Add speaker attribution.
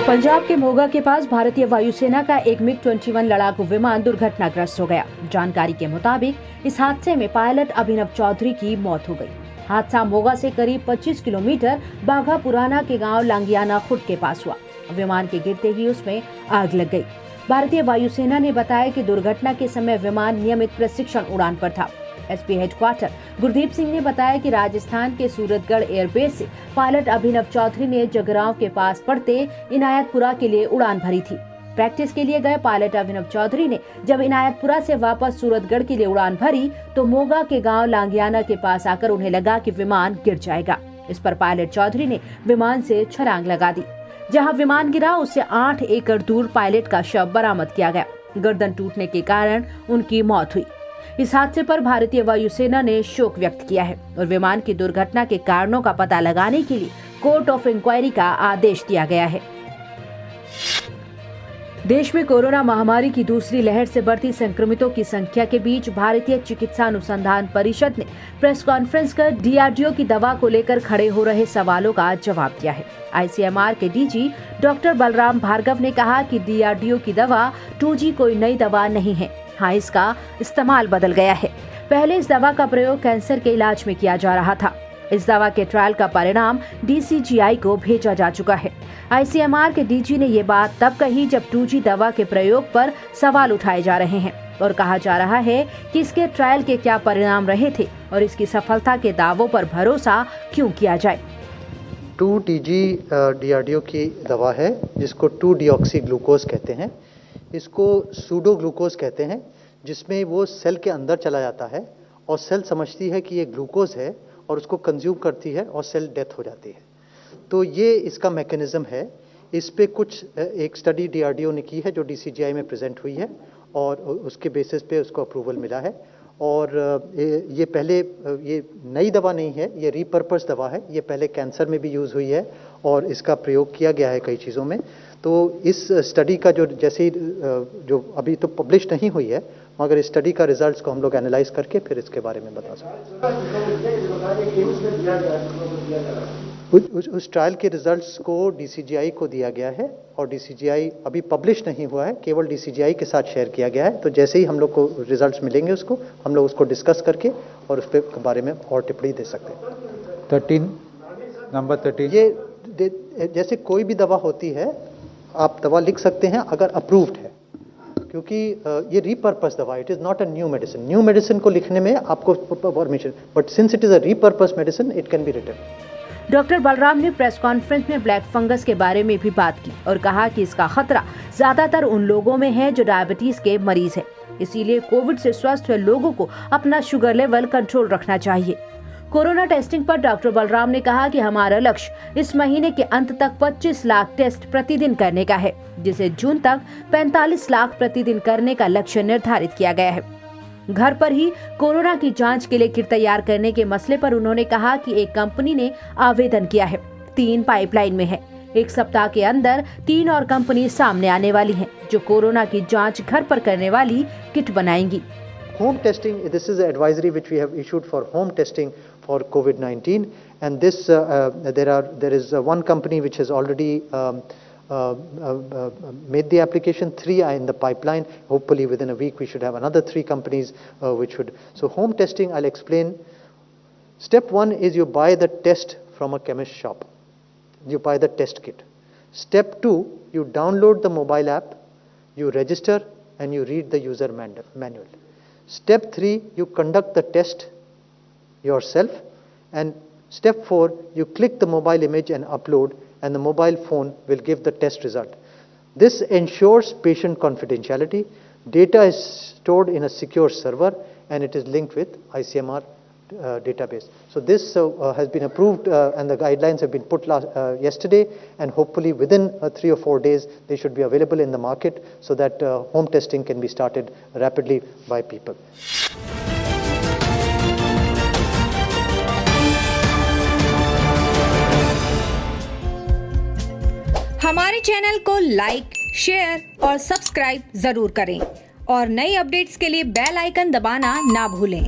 Speaker 1: पंजाब के मोगा के पास भारतीय वायुसेना का एक MiG-21 लड़ाकू विमान दुर्घटनाग्रस्त हो गया। जानकारी के मुताबिक इस हादसे में पायलट अभिनव चौधरी की मौत हो गई। हादसा मोगा से करीब 25 किलोमीटर बाघा पुराना के गांव लांगियाना खुर्द के पास हुआ। विमान के गिरते ही उसमें आग लग गई। भारतीय वायुसेना ने बताया कि दुर्घटना के समय विमान नियमित प्रशिक्षण उड़ान पर था। एसपी हेडक्वार्टर गुरदीप सिंह ने बताया कि राजस्थान के सूरतगढ़ एयरबेस से पायलट अभिनव चौधरी ने जगरांव के पास पड़ते इनायतपुरा के लिए उड़ान भरी थी। प्रैक्टिस के लिए गए पायलट अभिनव चौधरी ने जब इनायतपुरा से वापस सूरतगढ़ के लिए उड़ान भरी तो मोगा के गांव लांगियाना के पास आकर उन्हें लगा कि विमान गिर जाएगा। इस पर पायलट चौधरी ने विमान से छलांग लगा दी। जहां विमान गिरा उससे 8 एकड़ दूर पायलट का शव बरामद किया गया। गर्दन टूटने के कारण उनकी मौत हुई। इस हादसे पर भारतीय वायुसेना ने शोक व्यक्त किया है और विमान की दुर्घटना के कारणों का पता लगाने के लिए कोर्ट ऑफ इंक्वायरी का आदेश दिया गया है। देश में कोरोना महामारी की दूसरी लहर से बढ़ती संक्रमितों की संख्या के बीच भारतीय चिकित्सा अनुसंधान परिषद ने प्रेस कॉन्फ्रेंस कर DRDO की दवा को लेकर खड़े हो रहे सवालों का जवाब दिया है। ICMR के DG डॉक्टर बलराम भार्गव ने कहा कि DRDO की दवा 2G कोई नई दवा नहीं है। हाँ, इसका इस्तेमाल बदल गया है। पहले इस दवा का प्रयोग कैंसर के इलाज में किया जा रहा था। इस दवा के ट्रायल का परिणाम DCGI को भेजा जा चुका है। ICMR के DG ने ये बात तब कही जब 2G दवा के प्रयोग पर सवाल उठाए जा रहे हैं और कहा जा रहा है कि इसके ट्रायल के क्या परिणाम रहे थे और इसकी सफलता के दावों पर भरोसा क्यों किया जाए।
Speaker 2: 2TG DRDO की दवा है जिसको 2-डिऑक्सी ग्लूकोज कहते हैं। इसको सूडो ग्लूकोज कहते हैं, जिसमें वो सेल के अंदर चला जाता है और सेल समझती है कि ये ग्लूकोज है और उसको कंज्यूम करती है और सेल डेथ हो जाती है। तो ये इसका मैकेनिज्म है। इस पे कुछ एक स्टडी DRDO ने की है जो DCGI में प्रेजेंट हुई है और उसके बेसिस पे उसको अप्रूवल मिला है। और ये पहले ये नई दवा नहीं है, ये रीपर्पस दवा है। ये पहले कैंसर में भी यूज़ हुई है और इसका प्रयोग किया गया है कई चीज़ों में। तो इस स्टडी का जैसे ही जो अभी तो पब्लिश नहीं हुई है, मगर इस स्टडी का रिजल्ट्स को हम लोग एनालाइज करके फिर इसके बारे में बता सकते हैं। उस ट्रायल के रिजल्ट्स को DCGI को दिया गया है और DCGI अभी पब्लिश नहीं हुआ है, केवल DCGI के साथ शेयर किया गया है। तो जैसे ही हम लोग को रिजल्ट्स मिलेंगे उसको हम लोग उसको डिस्कस करके और उस पर बारे में और टिप्पणी दे सकते हैं।
Speaker 3: नंबर 13
Speaker 2: ये जैसे कोई भी दवा होती है, आप दवा लिख सकते हैं अगर अप्रूव्ड है, क्योंकि ये रीपर्पस दवा, it is not a new medicine. New medicine को लिखने में आपको permission, but since it is a repurpose medicine it can be written.
Speaker 1: Doctor Balram ने प्रेस कॉन्फ्रेंस में ब्लैक फंगस के बारे में भी बात की और कहा कि इसका खतरा ज्यादातर उन लोगों में है जो डायबिटीज के मरीज हैं। इसीलिए कोविड से स्वस्थ हुए लोगों को अपना शुगर लेवल कंट्रोल रखना चाहिए। कोरोना टेस्टिंग पर डॉक्टर बलराम ने कहा कि हमारा लक्ष्य इस महीने के अंत तक 25 लाख टेस्ट प्रतिदिन करने का है, जिसे जून तक 45 लाख प्रतिदिन करने का लक्ष्य निर्धारित किया गया है। घर पर ही कोरोना की जांच के लिए किट तैयार करने के मसले पर उन्होंने कहा कि एक कंपनी ने आवेदन किया है, 3 पाइपलाइन में है। एक सप्ताह के अंदर 3 और कंपनी सामने आने वाली हैं, जो कोरोना की जांच घर पर करने वाली किट बनाएंगी।
Speaker 2: Home testing, this is an advisory which we have issued for home testing for COVID-19, and this there is one company which has already made the application. 3 are in the pipeline. Hopefully within a week we should have another 3 companies which would. So home testing, I'll explain. Step 1 is you buy the test from a chemist shop. You buy the test kit. Step 2, you download the mobile app, you register and you read the user manual. Step 3, you conduct the test yourself, and step 4, you click the mobile image and upload, and the mobile phone will give the test result. This ensures patient confidentiality. Data is stored in a secure server and it is linked with ICMR database. So this has been approved and the guidelines have been put yesterday, and hopefully within 3 or 4 days they should be available in the market so that home testing can be started rapidly by people.
Speaker 4: हमारे channel को like, share और subscribe जरूर करें और नई updates के लिए bell icon दबाना ना भूलें।